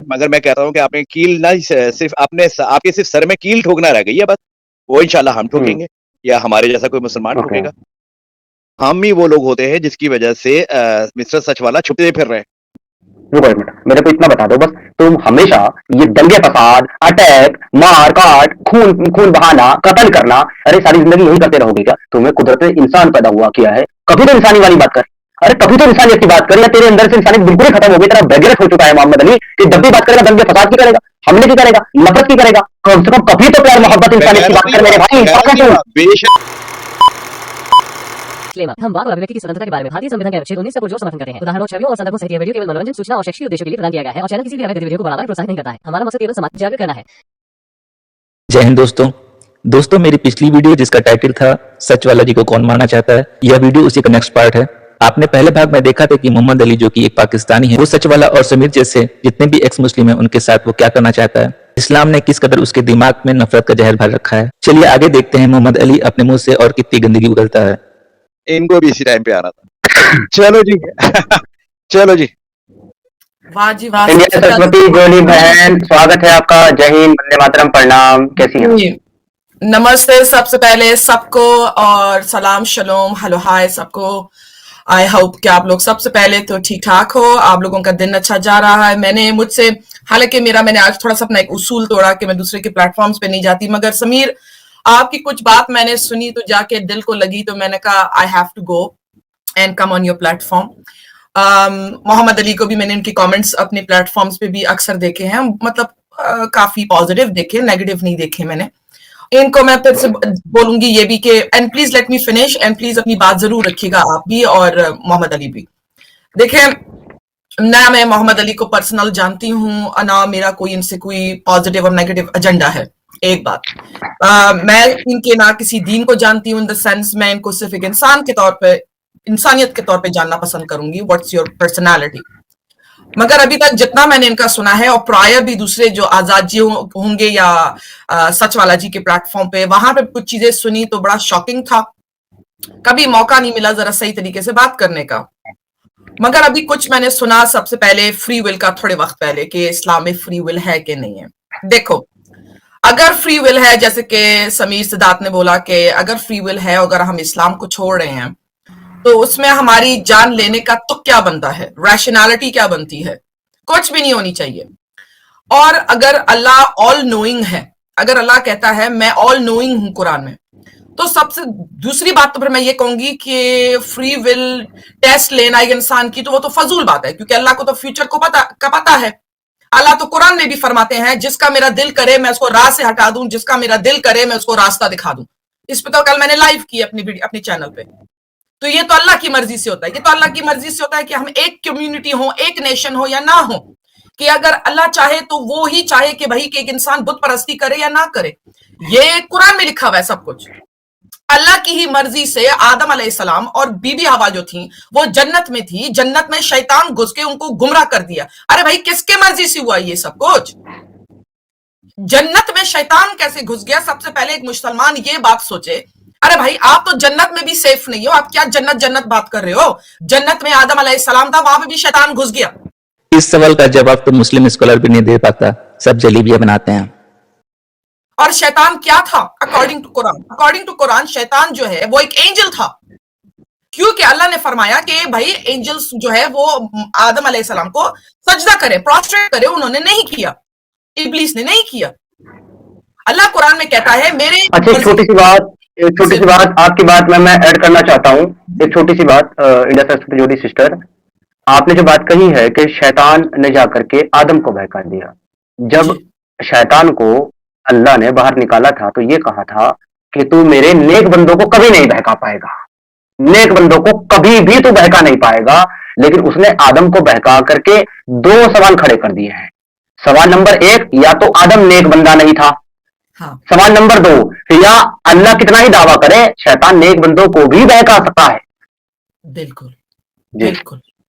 مگر میں کہتا ہوں کہ آپ نے کیل نہ صرف اپنے آپ کے صرف سر میں کیل ٹھوکنا رہ گئی ہے بس، وہ انشاءاللہ ہم ٹھوکیں گے یا ہمارے جیسا کوئی مسلمان ٹھوکے گا. ہم ہی وہ لوگ ہوتے ہیں جس کی وجہ سے مسٹر سچ والا چھپتے پھر رہے ہیں. میرے کو اتنا بتا دو بس، تم ہمیشہ یہ دنگے فساد، اٹیک، مار کاٹ، خون بہانا، قتل کرنا، ارے ساری زندگی یہی کرتے رہو گے کیا؟ تمہیں قدرت انسان پیدا ہوا کیا ہے، کبھی تو انسانی والی بات کر. ارے کبھی تو انسانیت کی بات کر، یا تیرے اندر سے انسانیت بالکل ہی ختم ہو گئی، تیرا بیگرت ہو چکا ہے محمد علی کہ جب بھی بات کرے گا دنگے فساد کی کرے گا، حملے کی کرے گا، نفرت کی کرے گا. کم سے کم کبھی تو پیار محبت انسانیت کی بات کر میرے بھائی. بے شک ہم بات اور ابھیویکتی کی स्वतंत्रता के बारे में भारतीय संविधान के अनुच्छेद 19 का पुरजोर समर्थन करते हैं. उदाहरणों, छवियों और संदर्भों सहित यह वीडियो केवल मनोरंजन, सूचना और शैक्षिक उद्देश्यों के लिए प्रदान किया गया है और चैनल किसी भी अवैध गतिविधियों को बढ़ावा या प्रोत्साहित नहीं करता है. हमारा मकसद केवल समाज जागरूक करना है. जय हिंद दोस्तों मेरी पिछली वीडियो जिसका टाइटल था सच वाला जी को कौन मारना चाहता है, यह वीडियो उसी का नेक्स्ट पार्ट है. आपने पहले भाग में देखा था कि मोहम्मद अली जो कि एक पाकिस्तानी है, वो सच वाला और समीर जैसे जितने भी एक्स मुस्लिम हैं उनके साथ वो क्या करना चाहता है. इस्लाम ने किस कदर उसके दिमाग में नफरत का जहर भर रखा है. चलिए आगे देखते हैं मोहम्मद अली अपने मुंह से और कितनी गंदगी उगलता है. इनको भी इसी टाइम पे आना था. चलो जी चलो जी. वाह जी वाह. सरस्वती जोली बहन, स्वागत है आपका. जय हिंद, वंदे मातरम, प्रणाम. कैसी हैं? नमस्ते सबसे पहले सबको, और सलाम शलोम हेलो हाय सबको. आई होप कि आप लोग सबसे पहले तो ठीक ठाक हो, आप लोगों का दिन अच्छा जा रहा है. हालांकि मैंने आज थोड़ा सा अपना एक उसूल तोड़ा कि मैं दूसरे के प्लेटफॉर्म्स पे नहीं जाती, मगर समीर आपकी कुछ बात मैंने सुनी तो जाके दिल को लगी, तो मैंने कहा I have to go and come on your platform. Mohammad Ali को भी मैंने उनके कमेंट्स अपने प्लेटफॉर्म्स पे भी अक्सर देखे हैं, मतलब काफी पॉजिटिव देखे, नेगेटिव नहीं देखे मैंने. इनको मैं फिर से बोलूंगी ये भी कि and please let me finish, and please अपनी बात जरूर रखिएगा आप भी और मोहम्मद अली भी. देखें, ना मैं मोहम्मद अली को पर्सनल जानती हूँ, ना मेरा कोई इनसे कोई पॉजिटिव और नेगेटिव एजेंडा है. एक बात, मैं इनके ना किसी दीन को जानती हूँ, इन द सेंस मैं इनको सिर्फ एक इंसान के तौर पे, इंसानियत के तौर पे जानना पसंद करूंगी. What's your personality. मगर अभी तक जितना मैंने इनका सुना है, और प्रायर भी दूसरे जो आजाद जी होंगे या सच वाला जी के प्लेटफॉर्म पे, वहां पे कुछ चीजें सुनी तो बड़ा शॉकिंग था. कभी मौका नहीं मिला जरा सही तरीके से बात करने का. मगर अभी कुछ मैंने सुना, सबसे पहले फ्री विल का, थोड़े वक्त पहले, कि इस्लाम में फ्री विल है कि नहीं है. देखो, अगर फ्री विल है, जैसे कि समीर सिद्धार्थ ने बोला कि अगर फ्री विल है, अगर हम इस्लाम को छोड़ रहे हैं तो उसमें हमारी जान लेने का तो क्या बनता है, रैशनैलिटी क्या बनती है? कुछ भी नहीं होनी चाहिए. और अगर अल्लाह ऑल नोइंग है, अगर अल्लाह कहता है मैं ऑल नोइंग हूं कुरान में, तो सबसे दूसरी बात तो फिर मैं ये कहूंगी कि फ्री विल टेस्ट लेना एक इंसान की, तो वो तो फजूल बात है, क्योंकि अल्लाह को तो फ्यूचर को पता है. अल्लाह तो कुरान में भी फरमाते हैं जिसका मेरा दिल करे मैं उसको राह से हटा दूं, जिसका मेरा दिल करे मैं उसको रास्ता दिखा दूं. इस पे तो कल मैंने लाइव की अपने चैनल पे. तो ये तो अल्लाह की मर्जी से होता है, ये तो अल्लाह की मर्जी से होता है कि हम एक कम्युनिटी हो, एक नेशन हो या ना हो, कि अगर अल्लाह चाहे तो वो ही चाहे कि भाई कि एक इंसान बुत परस्ती करे या ना करे. ये कुरान में लिखा हुआ है सब कुछ. अल्लाह की ही मर्जी से आदम अलैहिस्सलाम और बीबी हवा जो थी वो जन्नत में थी, जन्नत में शैतान घुस के उनको गुमराह कर दिया. अरे भाई किसके मर्जी से हुआ ये सब कुछ? जन्नत में शैतान कैसे घुस गया? सबसे पहले एक मुसलमान ये बात सोचे. अरे भाई आप तो जन्नत में भी सेफ नहीं हो, आप क्या जन्नत बात कर रहे हो? जन्नत में आदम अलैहिस्सलाम था, वहां पे भी शैतान घुस गया. इस सवाल का जवाब तो मुस्लिम स्कॉलर भी नहीं दे पाता, सब जलेबियां बनाते हैं. और शैतान क्या था? अकॉर्डिंग टू कुरान शैतान जो है वो एक एंजल था, क्योंकि अल्लाह ने फरमाया कि भाई एंजल्स जो है वो आदम अलैहिस्सलाम को सजदा करे, प्रोस्ट्रेट करे, उन्होंने नहीं किया, इब्लीस ने नहीं किया. अल्लाह कुरान में कहता है मेरे. अच्छा, एक छोटी सी बात आपकी बात में मैं ऐड करना चाहता हूँ. एक छोटी सी बात, इंडिया सरस्वती जोड़ी सिस्टर, आपने जो बात कही है कि शैतान ने जाकर के आदम को बहका दिया. जब शैतान को अल्लाह ने बाहर निकाला था तो ये कहा था कि तू मेरे नेक बंदों को कभी नहीं बहका पाएगा, नेक बंदों को कभी भी तू बहका नहीं पाएगा. लेकिन उसने आदम को बहका करके दो सवाल खड़े कर दिए हैं. सवाल नंबर 1, या तो आदम नेक बंदा नहीं था. हाँ. सवाल नंबर 2, या अल्लाह कितना ही दावा करे शैतान नेक बंदों को भी बहका सकता है. बिल्कुल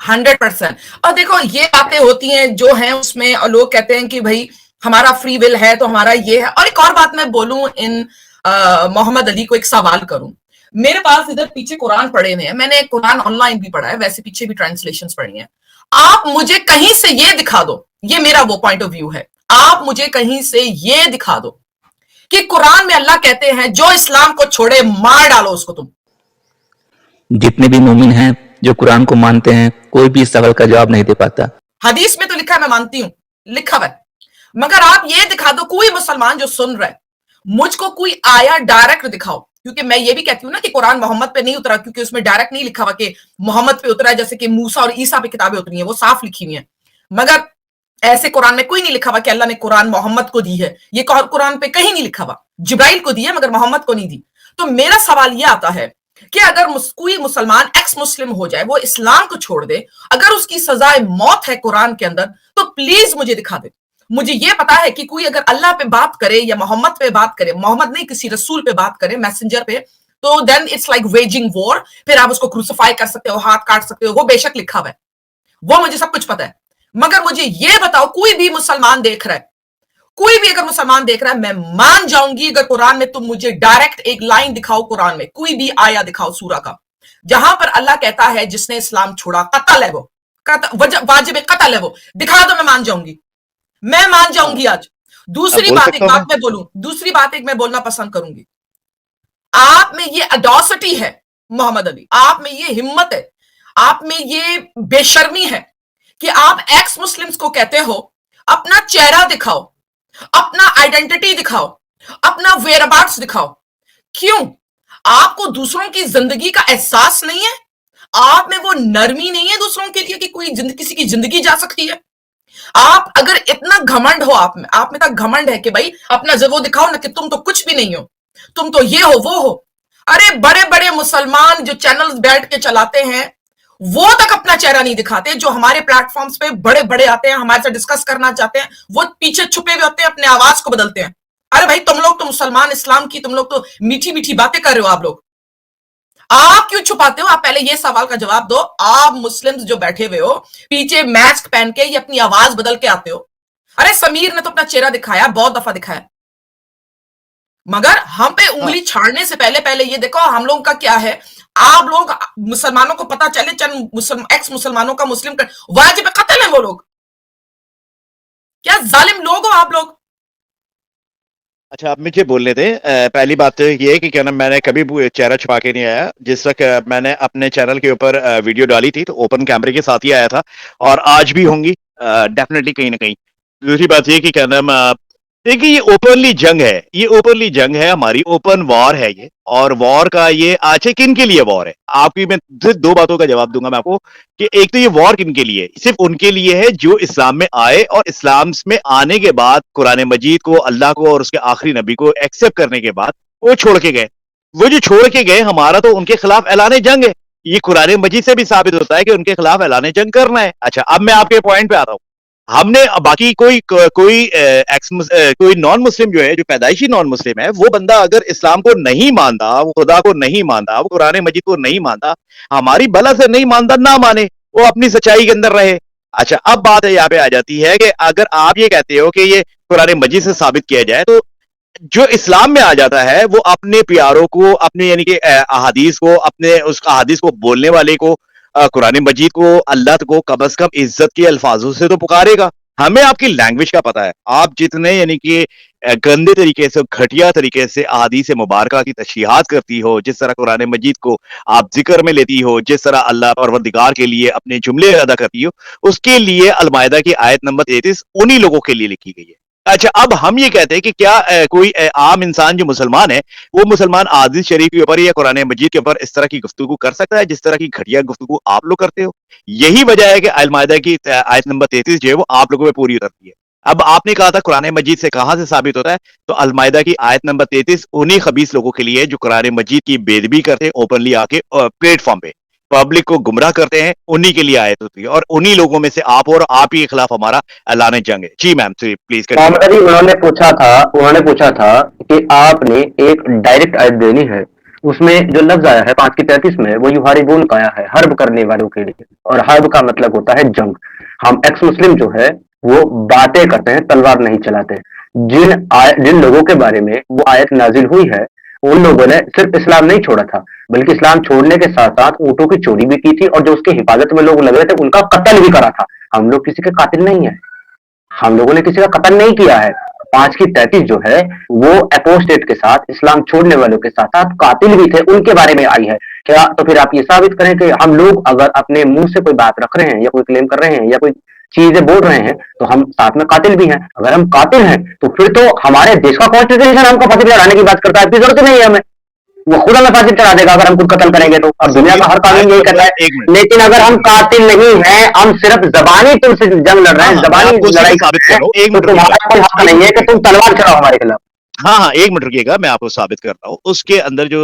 100%. और देखो ये बातें होती हैं जो हैं उसमें, और लोग कहते हैं कि भाई हमारा फ्री विल है तो हमारा ये है. और एक और बात मैं बोलूं, इन मोहम्मद अली को एक सवाल करूं. मेरे पास इधर पीछे कुरान पढ़े हुए हैं, मैंने कुरान ऑनलाइन भी पढ़ा है, वैसे पीछे भी ट्रांसलेशंस पढ़ी हैं. آپ مجھے کہیں سے یہ دکھا دو, یہ میرا وہ پوائنٹ آف ویو ہے, آپ مجھے کہیں سے یہ دکھا دو کہ قرآن میں اللہ کہتے ہیں جو اسلام کو چھوڑے مار ڈالو اس کو تم. جتنے بھی مومن ہیں جو قرآن کو مانتے ہیں, کوئی بھی اس سوال کا جواب نہیں دے پاتا. حدیث میں تو لکھا ہے, میں مانتی ہوں لکھا ہوا ہے, مگر آپ یہ دکھا دو, کوئی مسلمان جو سن رہا ہے مجھ کو کوئی آیا ڈائریکٹ دکھاؤ, کیونکہ میں یہ بھی کہتی ہوں نا کہ قرآن محمد پہ نہیں اترا, کیونکہ اس میں ڈائریکٹ نہیں لکھا ہوا کہ محمد پہ اترا ہے, جیسے کہ موسیٰ اور عیسیٰ پہ کتابیں اتری ہیں, وہ صاف لکھی ہوئی ہیں, مگر ایسے قرآن میں کوئی نہیں لکھا ہوا کہ اللہ نے قرآن محمد کو دی ہے, یہ قرآن پہ کہیں نہیں لکھا ہوا, جبرائیل کو دی ہے مگر محمد کو نہیں دی. تو میرا سوال یہ آتا ہے کہ اگر کوئی مسلمان ایکس مسلم ہو جائے, وہ اسلام کو چھوڑ دے, اگر اس کی سزائے موت ہے قرآن کے اندر, تو پلیز مجھے دکھا دے. مجھے یہ پتا ہے کہ کوئی اگر اللہ پہ بات کرے یا محمد پہ بات کرے, محمد نہیں کسی رسول پہ بات کرے, میسنجر پہ, تو دین اٹس لائک ویجنگ وار, پھر آپ اس کو کروسیفائی کر سکتے ہو, ہاتھ کاٹ سکتے ہو, وہ بے شک لکھا ہوا ہے, وہ مجھے سب کچھ پتا ہے, مگر مجھے یہ بتاؤ کوئی بھی مسلمان دیکھ رہا ہے, کوئی بھی اگر مسلمان دیکھ رہا ہے, میں مان جاؤں گی اگر قرآن میں تم مجھے ڈائریکٹ ایک لائن دکھاؤ, قرآن میں کوئی بھی آیا دکھاؤ سورہ کا, جہاں پر اللہ کہتا ہے جس نے اسلام چھوڑا قتل ہے, وہ واجب قتل ہے, وہ دکھا دو, میں مان جاؤں گی, میں مان جاؤں گی آج. دوسری بات ایک بات میں بولوں, دوسری بات ایک میں بولنا پسند کروں گی, آپ میں یہ اڈاسٹی ہے محمد علی, آپ میں یہ ہمت ہے, آپ میں یہ بے شرمی ہے کہ آپ ایکس مسلمز کو کہتے ہو اپنا چہرہ دکھاؤ, اپنا آئیڈینٹی دکھاؤ, اپنا ویئر اباؤٹس دکھاؤ. کیوں؟ آپ کو دوسروں کی زندگی کا احساس نہیں ہے, آپ میں وہ نرمی نہیں ہے دوسروں کے لیے کہ کوئی کسی کی زندگی جا سکتی ہے. آپ اگر اتنا گھمنڈ ہو, آپ میں تک گھمنڈ ہے کہ بھائی اپنا وہ دکھاؤ نا کہ تم تو کچھ بھی نہیں ہو, تم تو یہ ہو وہ ہو. ارے بڑے بڑے مسلمان جو چینلز بیٹھ کے چلاتے ہیں وہ تک اپنا چہرہ نہیں دکھاتے, جو ہمارے پلیٹ فارمز پہ بڑے بڑے آتے ہیں, ہمارے سے ڈسکس کرنا چاہتے ہیں, وہ پیچھے چھپے ہوئے ہوتے ہیں, اپنے آواز کو بدلتے ہیں. ارے بھائی تم لوگ تو مسلمان اسلام کی تم لوگ تو میٹھی میٹھی باتیں کر رہے ہو, آپ کیوں چھپاتے ہو؟ آپ پہلے یہ سوال کا جواب دو. آپ مسلمز جو بیٹھے ہوئے ہو پیچھے ماسک پہن کے یا اپنی آواز بدل کے آتے ہو. ارے سمیر نے تو اپنا چہرہ دکھایا, بہت دفعہ دکھایا, مگر ہم پہ انگلی چھاڑنے سے پہلے یہ دیکھو ہم لوگوں کا کیا ہے. آپ لوگ مسلمانوں کو پتا چلے چند ایکس مسلمانوں کا مسلم واجب قتل ہیں وہ لوگ, کیا ظالم لوگ ہو آپ لوگ. اچھا آپ مجھے بولنے دیں, پہلی بات تو یہ ہے کہ کیا نا میں نے کبھی چہرہ چھپا کے نہیں آیا. جس وقت میں نے اپنے چینل کے اوپر ویڈیو ڈالی تھی تو اوپن کیمرے کے ساتھ ہی آیا تھا, اور آج بھی ہوں گی ڈیفینیٹلی کہیں نہ کہیں. دوسری بات یہ کہ کیا نام, دیکھیے یہ اوپنلی جنگ ہے, یہ اوپنلی جنگ ہے ہماری, اوپن وار ہے یہ, اور وار کا یہ آج کن کے لیے وار ہے. آپ کی میں دو باتوں کا جواب دوں گا میں آپ کو, کہ ایک تو یہ وار کن کے لیے, صرف ان کے لیے ہے جو اسلام میں آئے, اور اسلام میں آنے کے بعد قرآن مجید کو, اللہ کو اور اس کے آخری نبی کو ایکسیپٹ کرنے کے بعد وہ چھوڑ کے گئے. وہ جو چھوڑ کے گئے ہمارا تو ان کے خلاف اعلان جنگ ہے. یہ قرآن مجید سے بھی ثابت ہوتا ہے کہ ان کے خلاف اعلان جنگ کرنا ہے. اچھا اب میں آپ کے پوائنٹ پہ آتا ہوں. ہم نے باقی کوئی نان مسلم جو ہے, جو پیدائشی نان مسلم ہے, وہ بندہ اگر اسلام کو نہیں مانتا, وہ خدا کو نہیں مانتا, وہ قرآن مجید کو نہیں مانتا, ہماری بلا سے نہیں مانتا, نہ مانے, وہ اپنی سچائی کے اندر رہے. اچھا اب بات یہاں پہ آ جاتی ہے کہ اگر آپ یہ کہتے ہو کہ یہ قرآن مجید سے ثابت کیا جائے, تو جو اسلام میں آ جاتا ہے وہ اپنے پیاروں کو, اپنے یعنی کہ احادیث کو, اپنے اس احادیث کو بولنے والے کو, قرآن مجید کو, اللہ کو کم از کم عزت کے الفاظوں سے تو پکارے گا. ہمیں آپ کی لینگویج کا پتا ہے, آپ جتنے یعنی کہ گندے طریقے سے, گھٹیا طریقے سے احادیث مبارکہ کی تشریحات کرتی ہو, جس طرح قرآن مجید کو آپ ذکر میں لیتی ہو, جس طرح اللہ پروردگار کے لیے اپنے جملے ادا کرتی ہو, اس کے لیے المائدہ کی آیت نمبر 33 انہی لوگوں کے لیے لکھی گئی ہے. اچھا اب ہم یہ کہتے ہیں کہ کیا کوئی عام انسان جو مسلمان ہے, وہ مسلمان حدیث شریف کے اوپر یا قرآن مجید کے اوپر اس طرح کی گفتگو کر سکتا ہے جس طرح کی گھٹیا گفتگو آپ لوگ کرتے ہو؟ یہی وجہ ہے کہ المائدہ کی آیت نمبر 33 جو ہے وہ آپ لوگوں پہ پوری اترتی ہے. اب آپ نے کہا تھا قرآن مجید سے کہاں سے ثابت ہوتا ہے, تو المائدہ کی آیت نمبر 33 انہی خبیث لوگوں کے لیے جو قرآن مجید کی بے ادبی کرتے ہیں اوپنلی آ کے پلیٹ فارم پہ پبلک کو گمراہ کرتے ہیں, انہی کے لیے آیت ہوتی ہے, اور انہی لوگوں میں سے آپ اور آپ ہی کے خلاف ہمارا اعلان جنگ ہے. جی میم پلیز. محمد علی انہوں نے پوچھا تھا کہ آپ نے ایک ڈائریکٹ آیت دینی ہے, اس میں جو لفظ آیا ہے 5:33 میں, وہ یحاربون کا آیا ہے حرب کرنے والوں کے لیے, اور حرب کا مطلب ہوتا ہے جنگ. ہم ایکس مسلم جو ہے وہ باتیں کرتے ہیں, تلوار نہیں چلاتے. جن لوگوں کے بارے میں وہ آیت نازل ہوئی ہے ان لوگوں نے صرف اسلام نہیں چھوڑا تھا बल्कि इस्लाम छोड़ने के साथ साथ ऊँटों की चोरी भी की थी, और जो उसकी हिफाजत में लोग लगे थे उनका कत्ल भी करा था। हम लोग किसी के कातिल नहीं है, हम लोगों ने किसी का कत्ल नहीं किया है। 5 की 33 जो है वो एपोस्टेट के साथ, इस्लाम छोड़ने वालों के साथ साथ कातिल भी थे, उनके बारे में आई है क्या? तो फिर आप ये साबित करें कि हम लोग अगर अपने मुंह से कोई बात रख रहे हैं या कोई क्लेम कर रहे हैं या कोई चीजें बोल रहे हैं तो हम साथ में कातिल भी हैं। अगर हम कातिल हैं तो फिर तो हमारे देश का कॉन्स्टिट्यूशन हमको फांसी पे चढ़ाने की बात करता है, इसकी जरूरत ही नहीं है हमें, वो खुद हमें फांसी चढ़ा देगा अगर हम खुद कत्ल करेंगे तो। अब दुनिया का हर कानून यही कहता है। लेकिन अगर हम कातिल नहीं हैं, हम सिर्फ जबानी तुमसे जंग लड़ रहे हैं, जबानी लड़ाई साबित करो, तो तुम्हारा कोई हक नहीं है कि तुम तलवार चढ़ाओ हमारे खिलाफ। हाँ, 1 मिनट रुकिएगा, मैं आपको साबित करता हूँ। उसके अंदर जो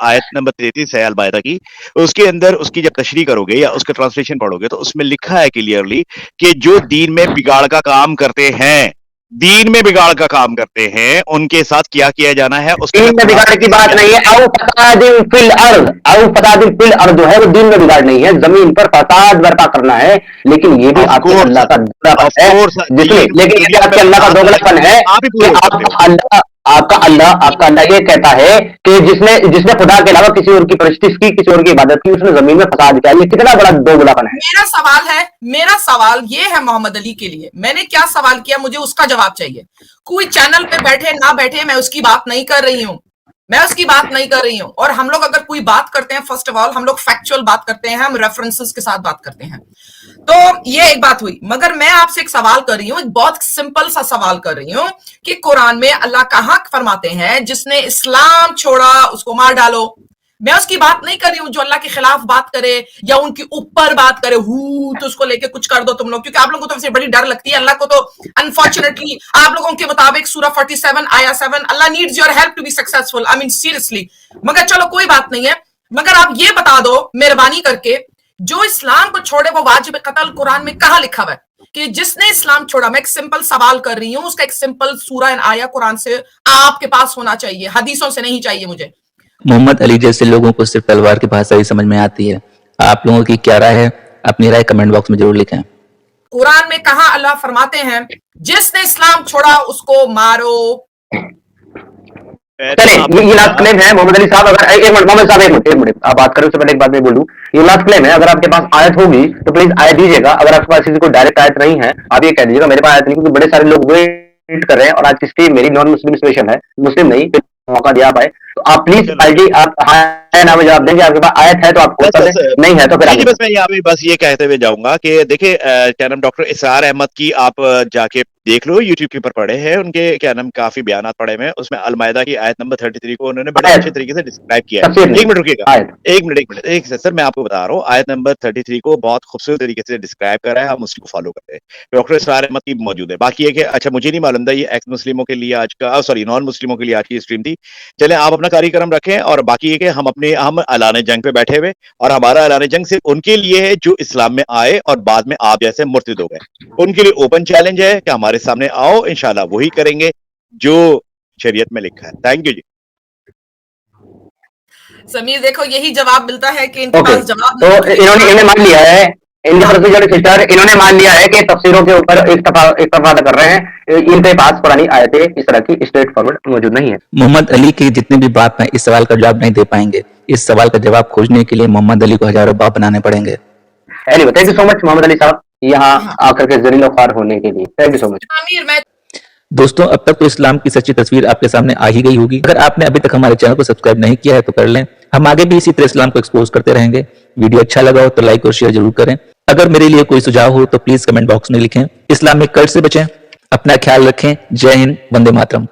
आयत नंबर 33 है अल-बायदा की, उसके अंदर उसकी जब तशरीह करोगे या उसका ट्रांसलेशन पढ़ोगे तो उसमें लिखा है क्लियरली कि जो दीन में बिगाड़ का काम करते हैं, दीन में बिगाड़ का काम करते हैं, उनके साथ क्या किया जाना है। दीन में बिगाड़ की बात नहीं है। औ फसादिन फिल अर्द जो है वो दीन में बिगाड़ नहीं है, जमीन पर फसाद बर्पा करना है। लेकिन ये भी आपके अल्लाह का दोगलापन है, जिसमें लेकिन ये आपके अल्लाह का दोगलापन है कि आपका अल्लाह ये कहता है कि जिसने खुदा के अलावा किसी और की परस्ती की, किसी और की इबादत की, उसने जमीन में फसाद किया। ये कितना बड़ा दोगलापन है। मेरा सवाल ये है मोहम्मद अली के लिए, मैंने क्या सवाल किया, मुझे उसका जवाब चाहिए। कोई चैनल पे बैठे ना बैठे मैं उसकी बात नहीं कर रही हूं, और हम लोग अगर कोई बात करते हैं, फर्स्ट ऑफ ऑल हम लोग फैक्चुअल बात करते हैं, हम रेफरेंसेस के साथ बात करते हैं। तो ये एक बात हुई, मगर मैं आपसे एक सवाल कर रही हूं, एक बहुत सिंपल सा सवाल कर रही हूं कि कुरान में अल्लाह कहां फरमाते हैं जिसने इस्लाम छोड़ा उसको मार डालो। मैं उसकी बात नहीं कर रही हूं जो अल्लाह के खिलाफ बात करे या उनके ऊपर बात करे, तो उसको लेके कुछ कर दो तुम लोग, क्योंकि आप लोगों को तो बड़ी डर लगती है। अल्लाह को तो अनफॉर्चुनेटली आप लोगों के मुताबिक सूरह 47 आया 7, Allah needs your help to be successful, I mean seriously. मगर चलो कोई बात नहीं है, मगर आप ये बता दो मेहरबानी करके, जो इस्लाम को छोड़े वो वाजिब कत्ल कुरान में कहां लिखा हुआ है कि जिसने इस्लाम छोड़ा? मैं एक सिंपल सवाल कर रही हूं, उसका एक सिंपल सूरह एंड आया कुरान से आपके पास होना चाहिए, हदीसों से नहीं चाहिए मुझे। मोहम्मद अली जैसे लोगों को सिर्फ तलवार की भाषा ही समझ में आती है। आप लोगों की क्या राय है? अपनी राय कमेंट बॉक्स में जरूर लिखें। कुरान में कहा अल्लाह फरमाते हैं जिसने इस्लाम छोड़ा उसको मारो। चलिए, ये लास्ट क्लेम है मोहम्मद अली साहब। अगर एक मिनट मोहम्मद साहब, एक मिनट आप बात करें उससे पहले एक बात मैं बोल दूं। ये लास्ट क्लेम है, अगर आपके पास आयत होगी तो प्लीज आयत दीजिएगा। अगर आपके पास किसी को डायरेक्ट आयत नहीं है, आप ये कह दीजिएगा मेरे पास आयत नहीं, क्योंकि बड़े सारे लोग वेट कर रहे हैं और आज किसकी मेरी नॉन मुस्लिम स्पेशल है, मुस्लिम नहीं, मौका दिया पाए तो आप प्लीज आईडी आप हाँ ना में जवाब देंगे। आपके पास आयत है तो आप नहीं है तो फिर बस मैं यहाँ पे बस ये कहते हुए जाऊंगा कि देखिए क्या नाम डॉक्टर इसरार अहमद की आप जाके देख लो, यूट्यूब के ऊपर पढ़े हैं उनके क्या नाम काफी बयानात पढ़े हुए हैं, उसमें अल-माइदा की आयत नंबर 33 को उन्होंने बड़े अच्छे तरीके से डिस्क्राइब किया है। एक मिनट रुकिएगा, एक मिनट सर मैं आपको बता रहा हूँ, आयत नंबर 33 को बहुत खूबसूरत तरीके से डिस्क्राइब कर रहा है, हम उसको फॉलो करते हैं। डॉक्टर इसरार अहमद की मौजूद है। बाकी है कि अच्छा मुझे नहीं मालूम था ये एक्स मुस्लिमों के लिए आज का सॉरी नॉन मुस्लिमों के लिए आज की स्ट्रीम थी। चले आप अपना कार्यक्रम रखें, और बाकी है कि हम ऐलान जंग पे बैठे हुए, और हमारा ऐलान जंग सिर्फ उनके लिए है जो इस्लाम में आए और बाद में आप जैसे मुर्तद हो गए। उनके लिए ओपन चैलेंज है कि हमारे सामने आओ, इंशाल्लाह वही करेंगे जो शरीयत में लिखा है। थैंक यू जी। समीर देखो यही जवाब मिलता है कि इनके पास जवाब तो इन्होंने मान लिया है, इन्होंने मान लिया है कि तफसीरों के ऊपर एक तफादा कर रहे हैं, इनके पास पुरानी आयतें इस तरह की स्ट्रेट फॉरवर्ड मौजूद नहीं है। मोहम्मद अली की जितनी भी बात है इस सवाल का जवाब नहीं दे पाएंगे। इस सवाल का जवाब खोजने के लिए मोहम्मद अली को हजारों बाप बनाने पड़ेंगे। Anyway, thank you so much Mohammad Ali साहब यहाँ आकर के जलील ख्वार होने के लिए। Thank you so much. दोस्तों, अब तक तो इस्लाम की सच्ची तस्वीर आपके सामने आ ही गई होगी। अगर आपने अभी तक हमारे चैनल को सब्सक्राइब नहीं किया है तो कर लें। हम आगे भी इसी तरह इस्लाम को एक्सपोज करते रहेंगे। वीडियो अच्छा लगा हो तो लाइक और शेयर जरूर करें। अगर मेरे लिए कोई सुझाव हो तो प्लीज कमेंट बॉक्स में लिखें। इस्लामिक कल्ट से बचें, अपना ख्याल रखें। जय हिंद, वंदे मातरम।